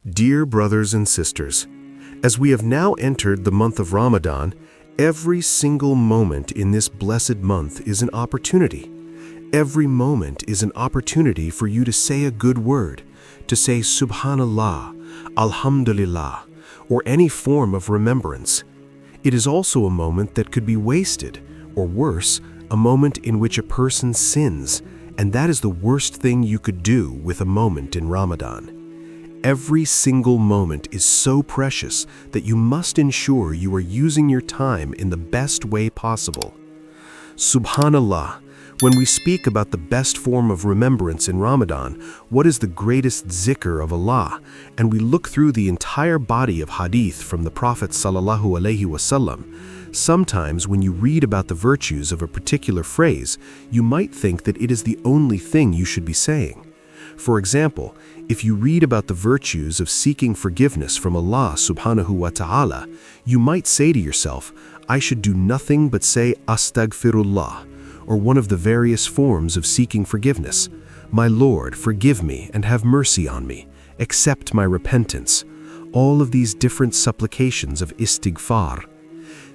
Dear brothers and sisters, as we have now entered the month of Ramadan, every single moment in this blessed month is an opportunity. Every moment is an opportunity for you to say a good word, to say Subhanallah, Alhamdulillah, or any form of remembrance. It is also a moment that could be wasted, or worse, a moment in which a person sins, and that is the worst thing you could do with a moment in Ramadan. Every single moment is so precious that you must ensure you are using your time in the best way possible. Subhanallah, when we speak about the best form of remembrance in Ramadan, what is the greatest zikr of Allah, and we look through the entire body of hadith from the Prophet ﷺ, sometimes when you read about the virtues of a particular phrase, you might think that it is the only thing you should be saying. For example, if you read about the virtues of seeking forgiveness from Allah subhanahu wa ta'ala, you might say to yourself, I should do nothing but say Astaghfirullah, or one of the various forms of seeking forgiveness. My Lord, forgive me and have mercy on me. Accept my repentance. All of these different supplications of istighfar.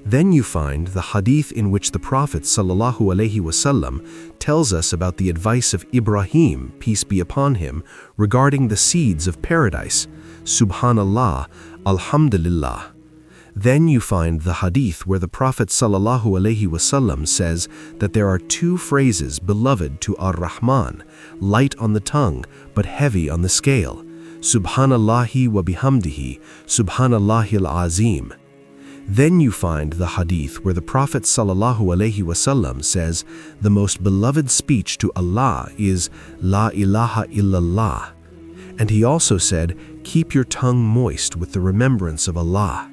Then you find the hadith in which the Prophet ﷺ tells us about the advice of Ibrahim, peace be upon him, regarding the seeds of paradise. Subhanallah, Alhamdulillah. Then you find the hadith where the Prophet ﷺ says that there are two phrases beloved to Ar-Rahman, light on the tongue but heavy on the scale. Subhanallahi wa bihamdihi, Subhanallahil Azim. Then you find the hadith where the Prophet ﷺ says the most beloved speech to Allah is La ilaha illallah. And he also said, keep your tongue moist with the remembrance of Allah.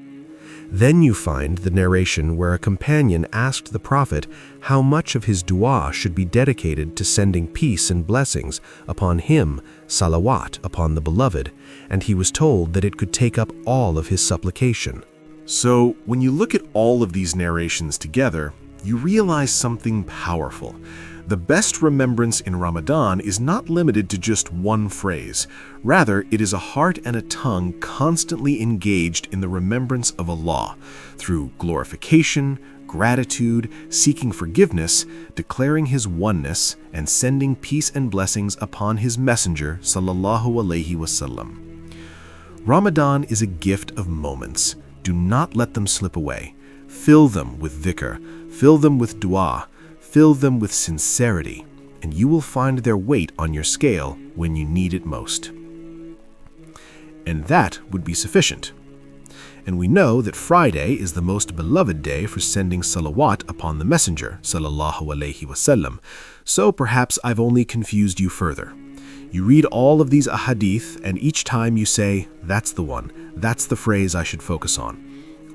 Then you find the narration where a companion asked the Prophet how much of his dua should be dedicated to sending peace and blessings upon him, salawat upon the beloved, and he was told that it could take up all of his supplication. So, when you look at all of these narrations together, you realize something powerful. The best remembrance in Ramadan is not limited to just one phrase. Rather, it is a heart and a tongue constantly engaged in the remembrance of Allah, through glorification, gratitude, seeking forgiveness, declaring His oneness, and sending peace and blessings upon His Messenger, sallallahu alaihi wasallam. Ramadan is a gift of moments. Do not let them slip away. Fill them with dhikr, fill them with dua, fill them with sincerity, and you will find their weight on your scale when you need it most. And that would be sufficient. And we know that Friday is the most beloved day for sending salawat upon the Messenger, sallallahu alaihi wasallam, so perhaps I've only confused you further. You read all of these ahadith, and each time you say, that's the one, that's the phrase I should focus on.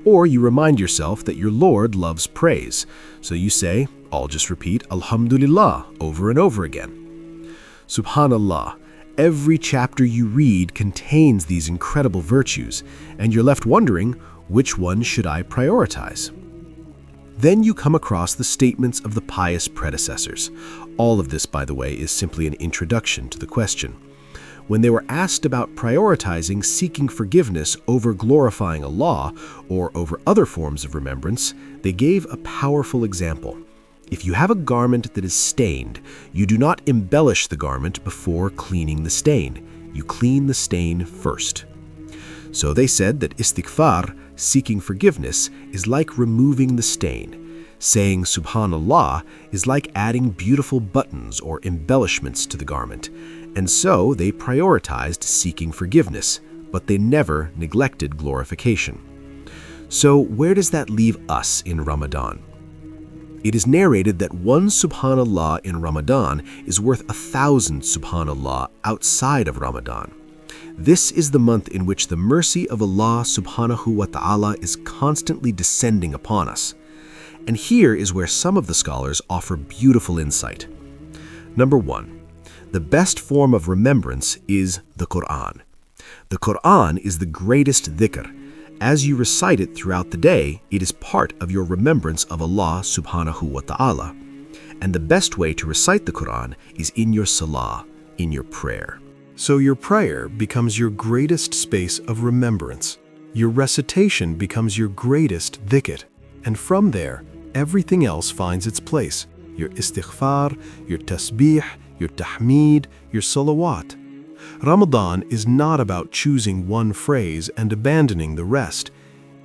Or you remind yourself that your Lord loves praise, so you say, I'll just repeat Alhamdulillah over and over again. Subhanallah, every chapter you read contains these incredible virtues, and you're left wondering, which one should I prioritize? Then you come across the statements of the pious predecessors. All of this, by the way, is simply an introduction to the question. When they were asked about prioritizing seeking forgiveness over glorifying Allah or over other forms of remembrance, they gave a powerful example. If you have a garment that is stained, you do not embellish the garment before cleaning the stain. You clean the stain first. So they said that istighfar, seeking forgiveness, is like removing the stain. Saying Subhanallah is like adding beautiful buttons or embellishments to the garment. And so they prioritized seeking forgiveness, but they never neglected glorification. So where does that leave us in Ramadan? It is narrated that one Subhanallah in Ramadan is worth 1,000 Subhanallah outside of Ramadan. This is the month in which the mercy of Allah subhanahu wa ta'ala is constantly descending upon us. And here is where some of the scholars offer beautiful insight. Number one, the best form of remembrance is the Quran. The Quran is the greatest dhikr. As you recite it throughout the day, it is part of your remembrance of Allah subhanahu wa ta'ala. And the best way to recite the Quran is in your salah, in your prayer. So your prayer becomes your greatest space of remembrance. Your recitation becomes your greatest dhikr. And from there, everything else finds its place. Your istighfar, your tasbih, your tahmeed, your salawat. Ramadan is not about choosing one phrase and abandoning the rest.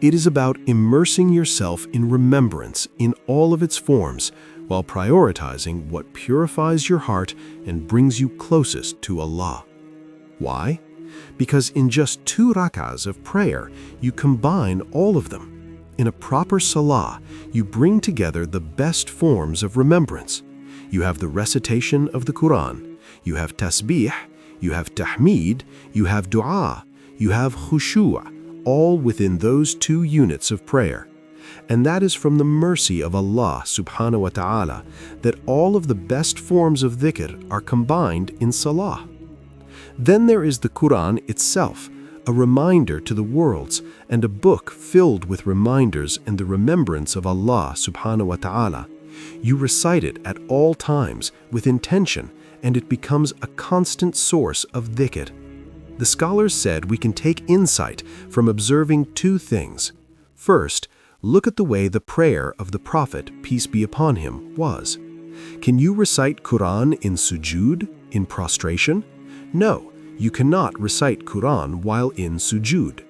It is about immersing yourself in remembrance in all of its forms, while prioritizing what purifies your heart and brings you closest to Allah. Why? Because in just 2 rak'ahs of prayer, you combine all of them. In a proper salah, you bring together the best forms of remembrance. You have the recitation of the Quran, you have tasbih, you have tahmeed, you have dua, you have khushu', all within those 2 units of prayer. And that is from the mercy of Allah subhanahu wa ta'ala that all of the best forms of dhikr are combined in salah. Then there is the Quran itself, a reminder to the worlds and a book filled with reminders and the remembrance of Allah subhanahu wa ta'ala. You recite it at all times with intention, and it becomes a constant source of dhikr. The scholars said we can take insight from observing 2 things. First, look at the way the prayer of the Prophet, peace be upon him, was. Can you recite Quran in sujood, in prostration? No, you cannot recite Quran while in sujood.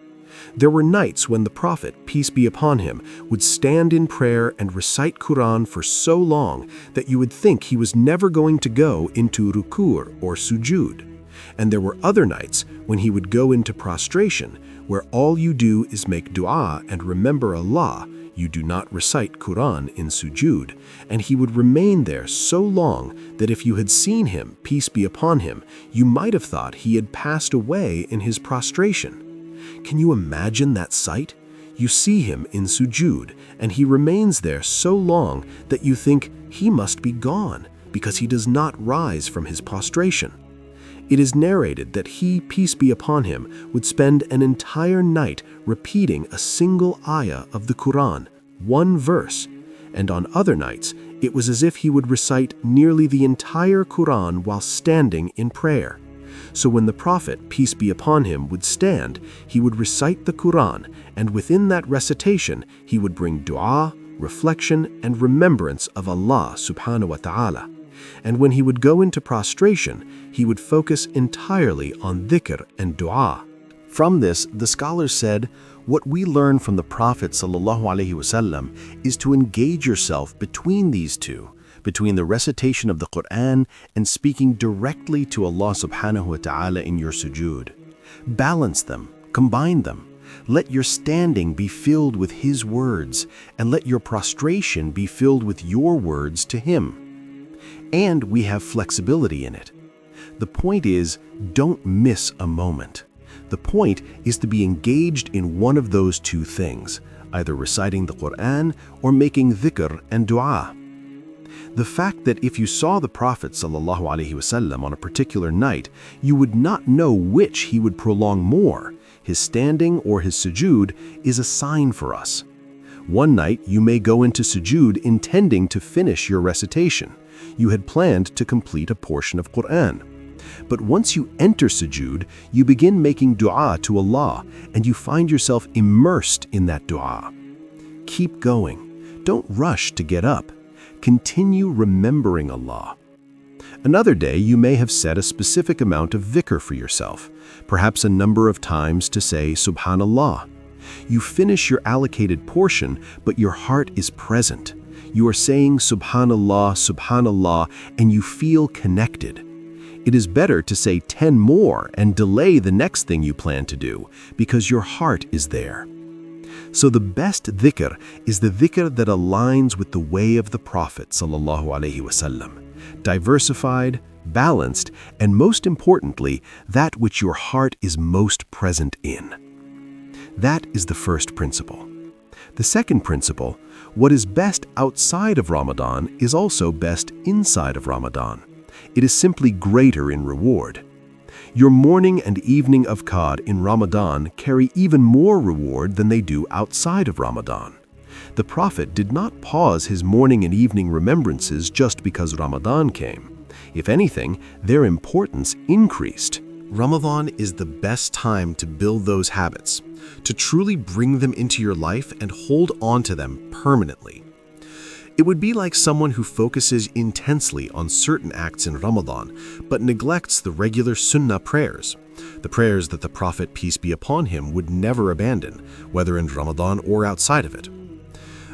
There were nights when the Prophet, peace be upon him, would stand in prayer and recite Quran for so long that you would think he was never going to go into ruku' or sujood. And there were other nights when he would go into prostration, where all you do is make dua and remember Allah. You do not recite Quran in sujood, and he would remain there so long that if you had seen him, peace be upon him, you might have thought he had passed away in his prostration. Can you imagine that sight? You see him in sujood, and he remains there so long that you think he must be gone because he does not rise from his prostration. It is narrated that he, peace be upon him, would spend an entire night repeating a single ayah of the Quran, 1 verse, and on other nights it was as if he would recite nearly the entire Quran while standing in prayer. So when the Prophet, peace be upon him, would stand, he would recite the Quran, and within that recitation he would bring dua, reflection, and remembrance of Allah subhanahu wa ta'ala. And when he would go into prostration, he would focus entirely on dhikr and dua. From this, the scholars said, what we learn from the Prophet ﷺ is to engage yourself between these 2, between the recitation of the Quran and speaking directly to Allah subhanahu wa ta'ala in your sujood. Balance them, combine them. Let your standing be filled with His words, and let your prostration be filled with your words to Him. And we have flexibility in it. The point is, don't miss a moment. The point is to be engaged in one of those 2 things, either reciting the Quran or making dhikr and dua. The fact that if you saw the Prophet ﷺ on a particular night, you would not know which he would prolong more, his standing or his sujood, is a sign for us. One night you may go into sujood intending to finish your recitation. You had planned to complete a portion of Quran. But once you enter sujood, you begin making dua to Allah, and you find yourself immersed in that dua. Keep going. Don't rush to get up. Continue remembering Allah. Another day you may have set a specific amount of dhikr for yourself, perhaps a number of times to say Subhanallah. You finish your allocated portion, but your heart is present. You are saying Subhanallah, Subhanallah, and you feel connected. It is better to say 10 more and delay the next thing you plan to do, because your heart is there. So the best dhikr is the dhikr that aligns with the way of the Prophet ﷺ, diversified, balanced, and most importantly, that which your heart is most present in. That is the first principle. The second principle, what is best outside of Ramadan is also best inside of Ramadan. It is simply greater in reward. Your morning and evening avqad in Ramadan carry even more reward than they do outside of Ramadan. The Prophet did not pause his morning and evening remembrances just because Ramadan came. If anything, their importance increased. Ramadan is the best time to build those habits, to truly bring them into your life and hold on to them permanently. It would be like someone who focuses intensely on certain acts in Ramadan, but neglects the regular Sunnah prayers, the prayers that the Prophet, peace be upon him, would never abandon, whether in Ramadan or outside of it.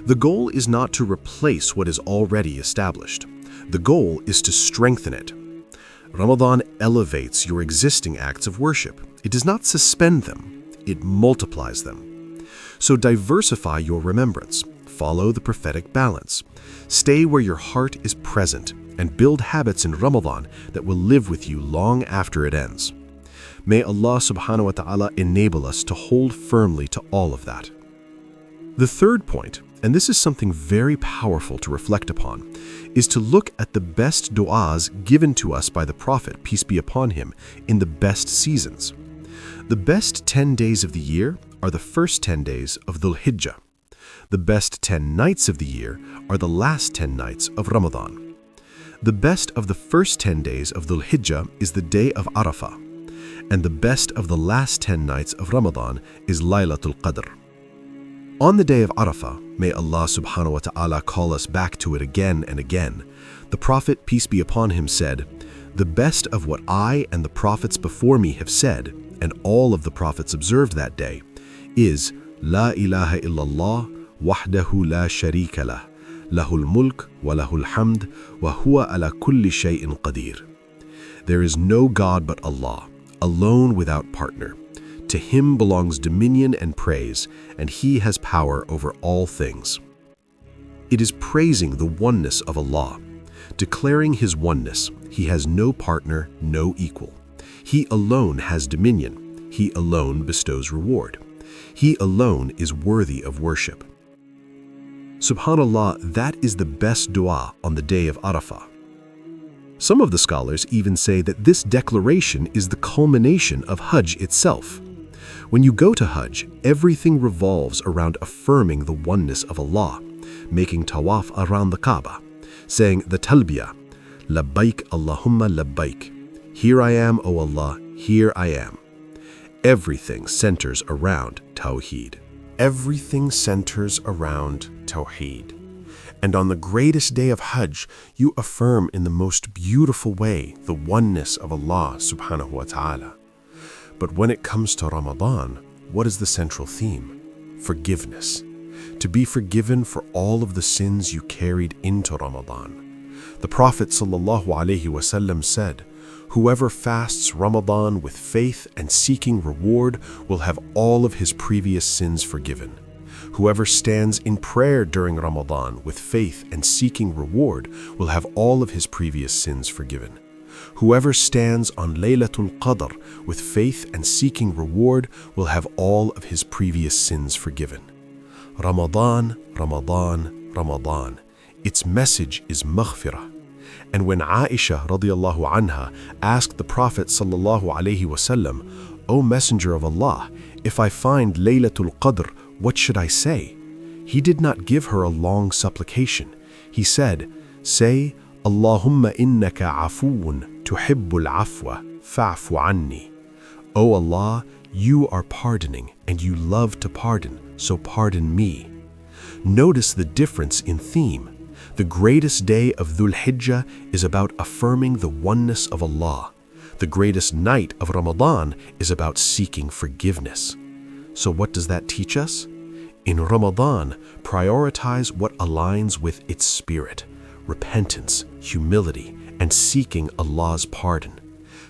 The goal is not to replace what is already established. The goal is to strengthen it. Ramadan elevates your existing acts of worship. It does not suspend them, it multiplies them. So diversify your remembrance, follow the prophetic balance, stay where your heart is present, and build habits in Ramadan that will live with you long after it ends. May Allah subhanahu wa ta'ala enable us to hold firmly to all of that. The third point, and this is something very powerful to reflect upon, is to look at the best du'as given to us by the Prophet, peace be upon him, in the best seasons. The best 10 days of the year are the first 10 days of Dhul Hijjah. The best 10 nights of the year are the last 10 nights of Ramadan. The best of the first 10 days of Dhul Hijjah is the day of Arafah, and the best of the last 10 nights of Ramadan is Laylatul Qadr. On the day of Arafah, may Allah subhanahu wa ta'ala call us back to it again and again, the Prophet, peace be upon him, said, "The best of what I and the prophets before me have said, and all of the prophets observed that day, is La ilaha illallah wahdahu la sharika lah, lahul mulk wa lahul hamd wa huwa ala kulli shay'in qadir." There is no God but Allah, alone without partner. To him belongs dominion and praise, and he has power over all things. It is praising the oneness of Allah, declaring his oneness. He has no partner, no equal. He alone has dominion. He alone bestows reward. He alone is worthy of worship. Subhanallah, that is the best dua on the day of Arafah. Some of the scholars even say that this declaration is the culmination of Hajj itself. When you go to Hajj, everything revolves around affirming the oneness of Allah, making tawaf around the Kaaba, saying the talbiyah, Labbaik Allahumma labbaik. Here I am, O Allah, here I am. Everything centers around Tawheed. Everything centers around Tawheed. And on the greatest day of Hajj, you affirm in the most beautiful way the oneness of Allah subhanahu wa ta'ala. But when it comes to Ramadan, what is the central theme? Forgiveness. To be forgiven for all of the sins you carried into Ramadan. The Prophet ﷺ said, "Whoever fasts Ramadan with faith and seeking reward will have all of his previous sins forgiven. Whoever stands in prayer during Ramadan with faith and seeking reward will have all of his previous sins forgiven. Whoever stands on Laylatul Qadr with faith and seeking reward will have all of his previous sins forgiven." Ramadan, Ramadan, Ramadan. Its message is maghfirah. And when Aisha radiallahu anha asked the Prophet sallallahu alaihi wasallam, "O Messenger of Allah, if I find Laylatul Qadr, what should I say?" He did not give her a long supplication. He said, "Say, Allahumma innaka afuun tuhibbul afwa fa'fu anni." O Allah, you are pardoning and you love to pardon, so pardon me. Notice the difference in theme. The greatest day of Dhul Hijjah is about affirming the oneness of Allah. The greatest night of Ramadan is about seeking forgiveness. So what does that teach us? In Ramadan, prioritize what aligns with its spirit: repentance, humility, and seeking Allah's pardon.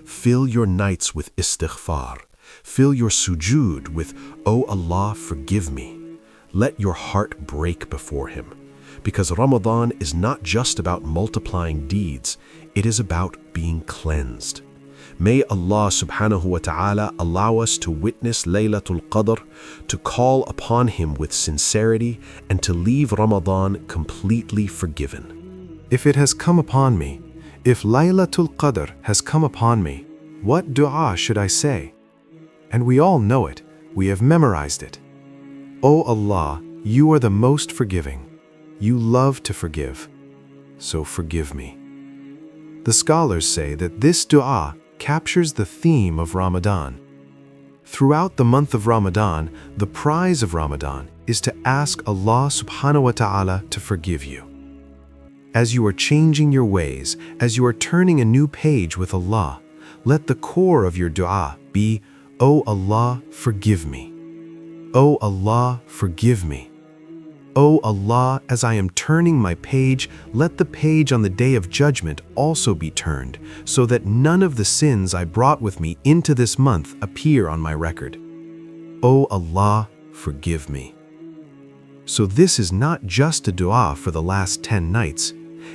Fill your nights with istighfar. Fill your sujood with, "O Allah, forgive me." Let your heart break before him. Because Ramadan is not just about multiplying deeds, it is about being cleansed. May Allah subhanahu wa ta'ala allow us to witness Laylatul Qadr, to call upon him with sincerity, and to leave Ramadan completely forgiven. If it has come upon me, if Laylatul Qadr has come upon me, what dua should I say? And we all know it, we have memorized it. O Allah, you are the most forgiving. You love to forgive, so forgive me. The scholars say that this dua captures the theme of Ramadan. Throughout the month of Ramadan, the prize of Ramadan is to ask Allah subhanahu wa ta'ala to forgive you. As you are changing your ways, as you are turning a new page with Allah, let the core of your dua be, "O Allah, forgive me. O Allah, forgive me. O Allah, as I am turning my page, let the page on the day of judgment also be turned, so that none of the sins I brought with me into this month appear on my record. O Allah, forgive me." So this is not just a dua for the last 10 nights.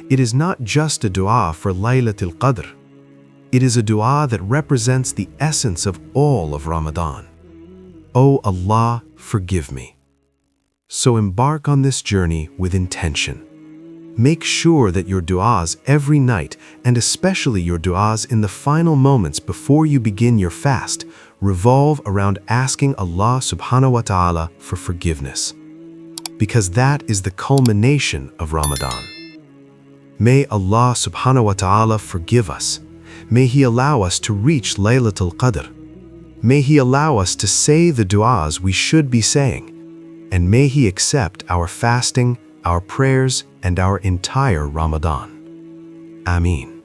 It is not just a dua for Laylatul Qadr. It is a dua that represents the essence of all of Ramadan. O Allah, forgive me. So embark on this journey with intention. Make sure that your du'as every night, and especially your du'as in the final moments before you begin your fast, revolve around asking Allah subhanahu wa ta'ala for forgiveness. Because that is the culmination of Ramadan. May Allah subhanahu wa ta'ala forgive us. May He allow us to reach Laylatul Qadr. May He allow us to say the du'as we should be saying. And may He accept our fasting, our prayers, and our entire Ramadan. Ameen.